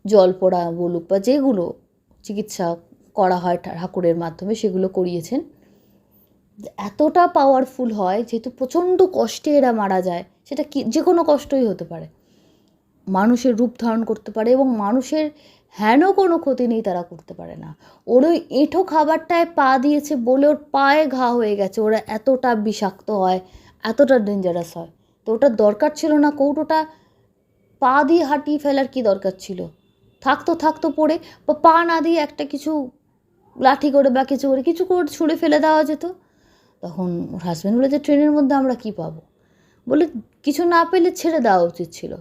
জল পোড়া বলুক বা যেগুলো চিকিৎসা করা হয় ঠাকুরের মাধ্যমে সেগুলো করিয়েছেন, এতটা পাওয়ারফুল হয়, যেহেতু প্রচণ্ড কষ্টে এরা মারা যায়, সেটা কি যে কোনো কষ্টই হতে পারে, মানুষের রূপ ধারণ করতে পারে এবং মানুষের হেনও কোনো ক্ষতি নেই তারা করতে পারে না। ওর ওই এঁঠো খাবারটায় পা দিয়েছে বলে ওর পায়ে ঘা হয়ে গেছে, ওরা এতটা বিষাক্ত হয়, এতটা ডেঞ্জারাস হয়। তো ওটার দরকার ছিল না, কৌটোটা পা দিয়ে হাঁটিয়ে ফেলার কি দরকার ছিল, থাকতো পড়ে, বা পা না দিয়ে একটা কিছু লাঠি করে বা কিছু করে ছুঁড়ে ফেলে দেওয়া যেত। তখন ওর হাজব্যান্ড বলে যে ট্রেনের মধ্যে আমরা কি পাবো, বলে কিছু না পেলে ছেড়ে দেওয়া উচিত ছিল।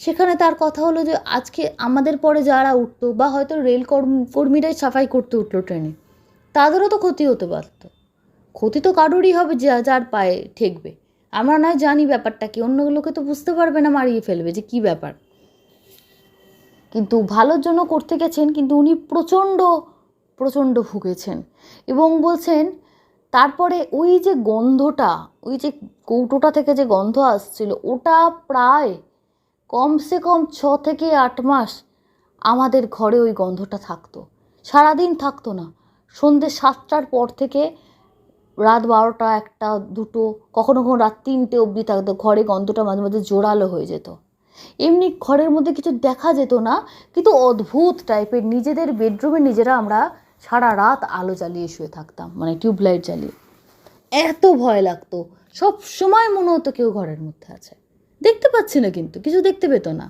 সেখানে তার কথা হলো যে আজকে আমাদের পরে যারা উঠতো, বা হয়তো রেল কর্মীরাই সাফাই করতে উঠলো ট্রেনে, তাদেরও তো ক্ষতি হতে পারত। ক্ষতি তো কারোরই হবে যার পায়ে ঠেকবে। আমরা নয় জানি ব্যাপারটা কি, অন্য লোকে তো বুঝতে পারবে না, মারিয়ে ফেলবে যে কী ব্যাপার। কিন্তু ভালোর জন্য করতে গেছেন, কিন্তু উনি প্রচণ্ড প্রচণ্ড ভুগেছেন। এবং বলছেন তারপরে ওই যে গন্ধটা, ওই যে কৌটোটা থেকে যে গন্ধ আসছিল, ওটা প্রায় কমসে কম 6 থেকে 8 মাস আমাদের ঘরে ওই গন্ধটা থাকতো, সারাদিন থাকতো না। সন্ধ্যে 7টার পর থেকে রাত 12টা, 1টা, 2টো, কখনো কখনো রাত 3টে অবধি থাকতো, ঘরে গন্ধটা মাঝে মাঝে জোরালো হয়ে যেত। এমনি ঘরের মধ্যে কিছু দেখা যেত না, কিন্তু অদ্ভুত টাইপের, নিজেদের বেডরুমে নিজেরা আমরা সারা রাত আলো জ্বালিয়ে শুয়ে থাকতাম, মানে টিউবলাইট জ্বালিয়ে, এত ভয় লাগতো, সব সময় মনে হতো কেউ ঘরের মধ্যে আছে। দেখতে পাচ্ছি না, কিন্তু কিছু দেখতে পেতো না,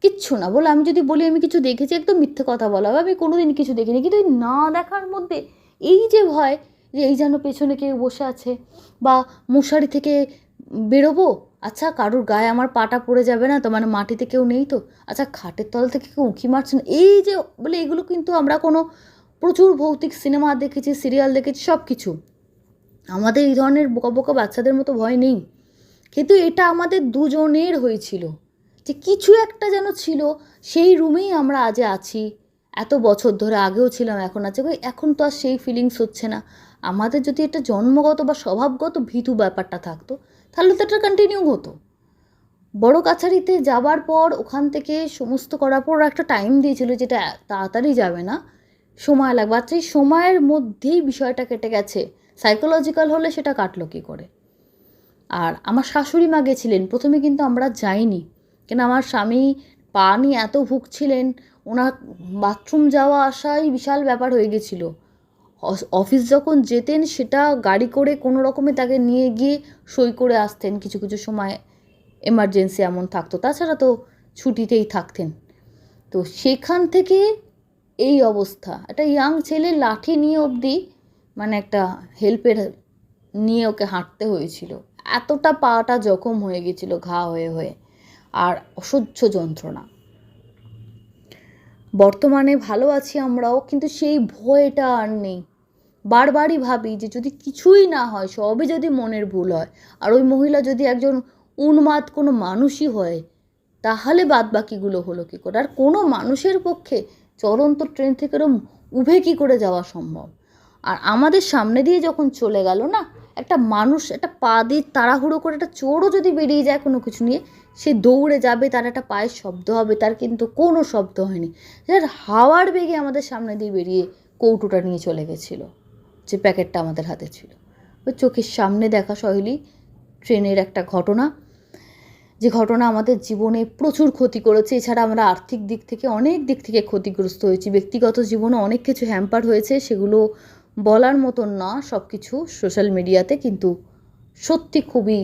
কিচ্ছু না। বলে আমি যদি বলি আমি কিছু দেখেছি, একদম মিথ্যে কথা বলা হবে, আমি কোনোদিন কিছু দেখিনি। কিন্তু এই না দেখার মধ্যে এই যে ভয়, যে এই যেন পেছনে কেউ বসে আছে, বা মশারি থেকে বেরোবো, আচ্ছা কারোর গায়ে আমার পাটা পড়ে যাবে না তো, মানে মাটিতে কেউ নেই তো, আচ্ছা খাটের তল থেকে কেউ উঁকি মারছে না, এই যে বলে, এগুলো কিন্তু আমরা কোনো প্রচুর ভৌতিক সিনেমা দেখেছি, সিরিয়াল দেখেছি, সব কিছু। আমাদের এই ধরনের বোকা বোকা বাচ্চাদের মতো ভয় নেই, কিন্তু এটা আমাদের দুজনের হয়েছিল, যে কিছু একটা যেন ছিল। সেই রুমেই আমরা আজ আছি, এত বছর ধরে, আগেও ছিলাম, এখন আছে, এখন তো আর সেই ফিলিংস হচ্ছে না। আমাদের যদি একটা জন্মগত বা স্বভাবগত ভীতু ব্যাপারটা থাকতো, তাহলে তো এটা কন্টিনিউ হতো। বড় কাছারিতে যাবার পর ওখান থেকে সমস্ত করার পর একটা টাইম দিয়েছিল, যেটা তাড়াতাড়ি যাবে না, সময় লাগবে। আচ্ছা, এই সময়ের মধ্যেই বিষয়টা কেটে গেছে, সাইকোলজিক্যাল হলে সেটা কাটলো কী করে? আর আমার শাশুড়ি মা গেছিলেন প্রথমে, কিন্তু আমরা যাইনি, কেন আমার স্বামী পা নিয়ে এত ভুগছিলেন, ওনার বাথরুম যাওয়া আসাই বিশাল ব্যাপার হয়ে গেছিলো। অফিস যখন যেতেন সেটা গাড়ি করে কোনো রকমে তাকে নিয়ে গিয়ে সই করে আসতেন, কিছু কিছু সময় এমার্জেন্সি এমন থাকতো, তাছাড়া তো ছুটিতেই থাকতেন। তো সেখান থেকে এই অবস্থা, একটা ইয়াং ছেলে লাঠি নিয়ে অবধি মানে একটা হেল্পের নিয়ে ওকে হাঁটতে হয়েছিল, এতটা পাটা জখম হয়ে গেছিলো ঘা হয়ে হয়ে, আর অসহ্য যন্ত্রণা। বর্তমানে ভালো আছি আমরাও, কিন্তু সেই ভয়টা আর নেই। বারবারই ভাবি যে যদি কিছুই না হয়, সবই যদি মনের ভুল হয়, আর ওই মহিলা যদি একজন উন্মাদ কোনো মানুষই হয়, তাহলে বাদবাকিগুলো হলো কী করে? আর কোনো মানুষের পক্ষে চলন্ত ট্রেন থেকে এরকম উভে কী করে যাওয়া সম্ভব? আর আমাদের সামনে দিয়ে যখন চলে গেল না, একটা মানুষ একটা পা দিয়ে তাড়াহুড়ো করে, একটা চোরও যদি বেরিয়ে যায় কোনো কিছু নিয়ে, সে দৌড়ে যাবে, তার একটা পায়ের শব্দ হবে, তার কিন্তু কোনো শব্দ হয়নি। যার হাওয়ার বেগে আমাদের সামনে দিয়ে বেরিয়ে কৌটোটা নিয়ে চলে গেছিলো, যে প্যাকেটটা আমাদের হাতে ছিল। ওই চোখের সামনে দেখা সহেলি ট্রেনের একটা ঘটনা, যে ঘটনা আমাদের জীবনে প্রচুর ক্ষতি করেছে। এছাড়া আমরা আর্থিক দিক থেকে অনেক দিক থেকে ক্ষতিগ্রস্ত হয়েছি, ব্যক্তিগত জীবনে অনেক কিছু হ্যাম্পার হয়েছে, সেগুলো বলার মতন না সব কিছু সোশ্যাল মিডিয়াতে, কিন্তু সত্যি খুবই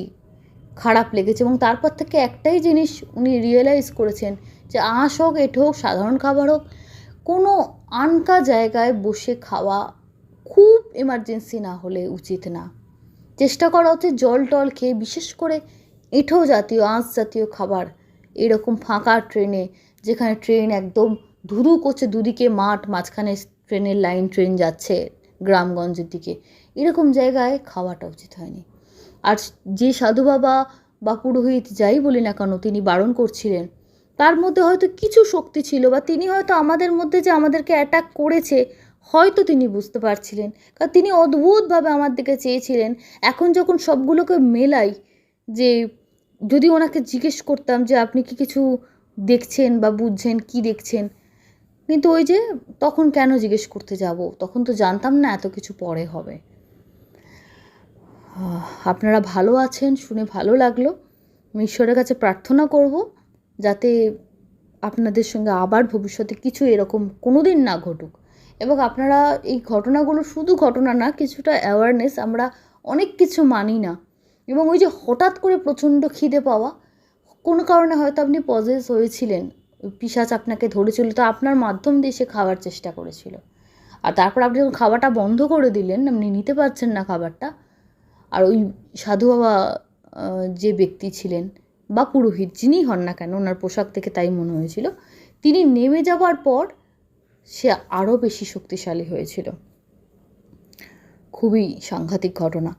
খারাপ লেগেছে। এবং তারপর থেকে একটাই জিনিস উনি রিয়েলাইজ করেছেন, যে আঁশ হোক, এঁঠো হোক, সাধারণ খাবার হোক, কোনো আনকা জায়গায় বসে খাওয়া খুব এমার্জেন্সি না হলে উচিত না। চেষ্টা করা উচিত জল টল খেয়ে, বিশেষ করে এঁঠো জাতীয়, আঁশ জাতীয় খাবার এরকম ফাঁকা ট্রেনে, যেখানে ট্রেন একদম ধুধু করছে, দুদিকে মাঠ, মাঝখানে ট্রেনের লাইন, ট্রেন যাচ্ছে গ্রামগঞ্জের দিকে, এরকম জায়গায় খাওয়াটা উচিত হয়নি। আর যে সাধু বাবা বা পুরোহিত যাই বলি না কেন, তিনি বারণ করছিলেন, তার মধ্যে হয়তো কিছু শক্তি ছিল, বা তিনি হয়তো আমাদের মধ্যে যে আমাদেরকে অ্যাটাক করেছে হয়তো তিনি বুঝতে পারছিলেন, কারণ তিনি অদ্ভুতভাবে আমার দিকে চেয়েছিলেন। এখন যখন সবগুলোকে মেলাই, যে যদি ওনাকে জিজ্ঞেস করতাম যে আপনি কি কিছু দেখছেন বা বুঝছেন, কি দেখছেন, কিন্তু ওই যে তখন কেন জিজ্ঞেস করতে যাব, তখন তো জানতাম না এত কিছু পরে হবে। আপনারা ভালো আছেন শুনে ভালো লাগলো। আমি ঈশ্বরের কাছে প্রার্থনা করব যাতে আপনাদের সঙ্গে আবার ভবিষ্যতে কিছু এরকম কোনো দিন না ঘটুক, এবং আপনারা এই ঘটনাগুলো শুধু ঘটনা না, কিছুটা অ্যাওয়ারনেস, আমরা অনেক কিছু মানি না, এবং ওই যে হঠাৎ করে প্রচণ্ড খিদে পাওয়া, কোনো কারণে হয়তো আপনি পজেস হয়েছিলেন, পিশাচ আপনাকে ধরেছিল, তো আপনার মাধ্যম দিয়ে সে খাওয়ার চেষ্টা করেছিল, আর তারপর আপনি যখন খাওয়াটা বন্ধ করে দিলেন, আপনি নিতে পারছেন না খাবারটা, আর ওই সাধু বাবা যে ব্যক্তি ছিলেন বা পুরোহিত যিনি হন না কেন, ওনার পোশাক থেকে তাই মনে হয়েছিল, তিনি নেমে যাবার পর সে আরও বেশি শক্তিশালী হয়েছিল। খুবই সাংঘাতিক ঘটনা।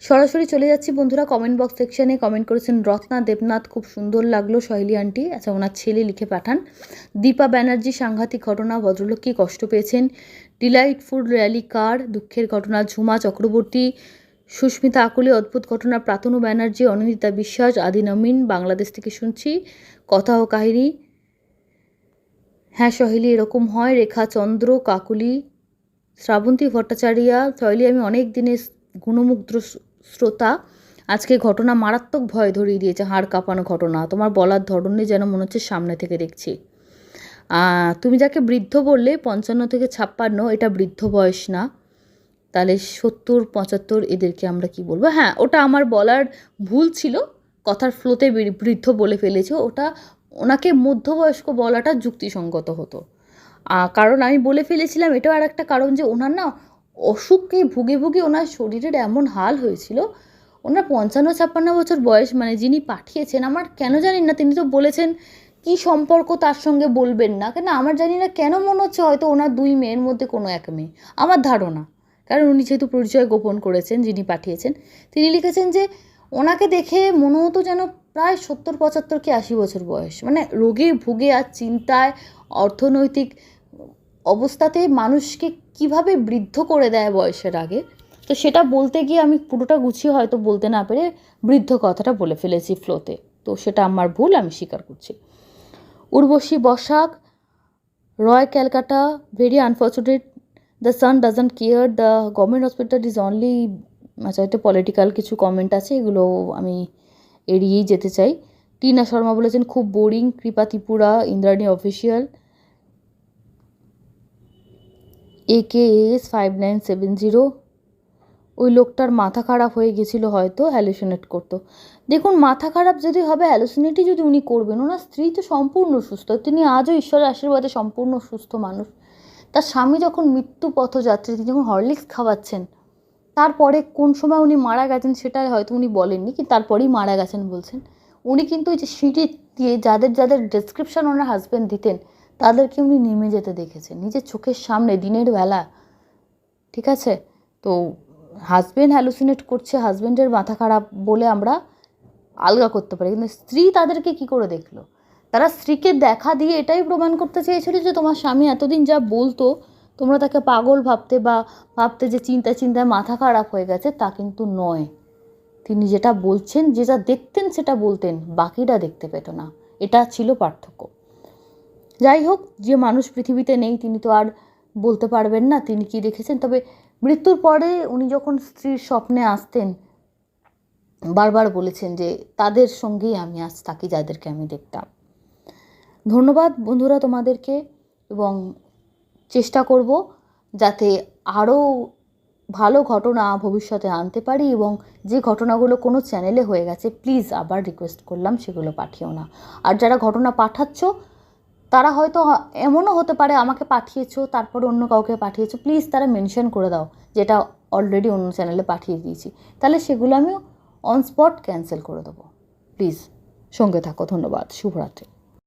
সরাসরি চলে যাচ্ছি বন্ধুরা কমেন্ট বক্স সেকশানে। কমেন্ট করেছেন রত্না দেবনাথ, খুব সুন্দর লাগলো সহেলি আন্টি, আচ্ছা ওনার ছেলে লিখে পাঠান। দীপা ব্যানার্জি, সাংঘাতিক ঘটনা, ভদ্রলোক কি কষ্ট পেয়েছেন। ডিলাইটফুল র্যালি কার, দুঃখের ঘটনা। ঝুমা চক্রবর্তী, সুস্মিতা আকুলি, অদ্ভুত ঘটনা। প্রাতনু ব্যানার্জি, অনিন্দিতা বিশ্বাস, আদিন আমিন, বাংলাদেশ থেকে শুনছি। কথা ও কাহিনী, হ্যাঁ সহেলি এরকম হয়। রেখা চন্দ্র, কাকুলি, শ্রাবন্তী ভট্টাচার্যা, সহেলি আমি অনেক দিনের গুণমুগ্ধ শ্রোতা, আজকে ঘটনা মারাত্মক ভয় ধরিয়ে দিয়েছে, হাড় কাঁপানো ঘটনা, তোমার বলার ধরনে যেন মনে হচ্ছে সামনে থেকে দেখছি। তুমি যাকে বৃদ্ধ বললে 55 থেকে 56, এটা বৃদ্ধ বয়স না, তাহলে 70, 75 এদেরকে আমরা কি বলবো? হ্যাঁ, ওটা আমার বলার ভুল ছিল, কথার ফ্লোতে বৃদ্ধ বলে ফেলেছি, ওটা ওনাকে মধ্যবয়স্ক বলাটা যুক্তিসঙ্গত হতো, কারণ আমি বলে ফেলেছিলাম। এটাও আর একটা কারণ যে ওনার না অসুখকে ভুগে ভুগে ওনার শরীরের এমন হাল হয়েছিল, ওনার 55-56 বছর বয়স, মানে যিনি পাঠিয়েছেন, আমার কেন জানি না, তিনি তো বলেছেন কি সম্পর্ক তার সঙ্গে বলবেন না, কেন আমার জানি না কেন মনে হচ্ছে হয়তো ওনার 2 মেয়ের মধ্যে কোনো এক মেয়ে, আমার ধারণা, কারণ উনি যেহেতু পরিচয় গোপন করেছেন, যিনি পাঠিয়েছেন তিনি লিখেছেন যে ওনাকে দেখে মনে হতো যেন প্রায় 70, 75 কি 80 বছর বয়স, মানে রোগে ভুগে আর চিন্তায়, অর্থনৈতিক অবস্থাতে মানুষকে কিভাবে বৃদ্ধ করে দেয় বয়সের আগে, তো সেটা বলতে গিয়ে আমি পুরোটা গুছিয়ে হয়তো বলতে না পেরে বৃদ্ধ কথাটা বলে ফেলেছি ফ্লোতে, তো সেটা আমার ভুল, আমি স্বীকার করছি। Urvashi Basak, Roy Calcutta, very unfortunate, the son doesn't care, the government hospital is only, আচ্ছা এটা পলিটিক্যাল কিছু কমেন্ট আছে, এগুলো আমি এড়িয়েই যেতে চাই। টিনা শর্মা বলেছেন খুব বোরিং, কৃপা ত্রিপুরা, ইন্দ্রাণী অফিসিয়াল, AKS 5970, ওই লোকটার মাথা খারাপ হয়ে গেছিলো হয়তো, হ্যালুসিনেট করতো। দেখুন মাথা খারাপ যদি হবে, হ্যালুসিনেটই যদি উনি করবেন, ওনার স্ত্রী তো সম্পূর্ণ সুস্থ, তিনি আজও ঈশ্বরের আশীর্বাদে সম্পূর্ণ সুস্থ মানুষ। তার স্বামী যখন মৃত্যু পথযাত্রী, তিনি যখন হরলিক্স খাওয়াচ্ছেন, তারপরে কোন সময় উনি মারা গেছেন সেটা হয়তো উনি বলেননি, কিন্তু তারপরেই মারা গেছেন বলছেন। উনি কিন্তু ওই যে সিঁড়ি দিয়ে যাদের যাদের ডেসক্রিপশন ওনার হাজব্যান্ড দিতেন, তাদেরকে উনি নেমে যেতে দেখেছেন নিজের চোখের সামনে দিনের বেলা, ঠিক আছে? তো হাজব্যান্ড হ্যালুসিনেট করছে, হাজব্যান্ডের মাথা খারাপ বলে আমরা আলগা করতে পারি, কিন্তু স্ত্রী তাদেরকে কি করে দেখলো? তারা স্ত্রীকে দেখা দিয়ে এটাই প্রমাণ করতে চেয়েছিল যে তোমার স্বামী এতদিন যা বলতো তোমরা তাকে পাগল ভাবতে বা ভাবতে যে চিন্তায় মাথা খারাপ হয়ে গেছে, তা কিন্তু নয়। তিনি যেটা বলছেন, যেটা দেখতেন সেটা বলতেন, বাকিটা দেখতে পেত না, এটা ছিল পার্থক্য। যাই হোক, যে মানুষ পৃথিবীতে নেই তিনি তো আর বলতে পারবেন না তিনি কি দেখেছেন। তবে মৃত্যুর পরে উনি যখন স্ত্রীর স্বপ্নে আসতেন, বারবার বলেছেন যে তাদের সঙ্গেই আমি আজ থাকি যাদেরকে আমি দেখতাম। ধন্যবাদ বন্ধুরা তোমাদেরকে, এবং চেষ্টা করব যাতে আরও ভালো ঘটনা ভবিষ্যতে আনতে পারি, এবং যে ঘটনাগুলো কোনো চ্যানেলে হয়ে গেছে প্লিজ আবার রিকোয়েস্ট করলাম সেগুলো পাঠিও না। আর যারা ঘটনা পাঠাচ্ছ তারা হয়তো এমনও হতে পারে আমাকে পাঠিয়েছো তারপর অন্য কাউকে পাঠিয়েছো, প্লিজ তারা মেনশন করে দাও যেটা অলরেডি অন্য চ্যানেলে পাঠিয়ে দিয়েছি, তাহলে সেগুলো আমি অন স্পট ক্যান্সেল করে দেবো। প্লিজ সঙ্গে থাকো। ধন্যবাদ, শুভরাত্রি।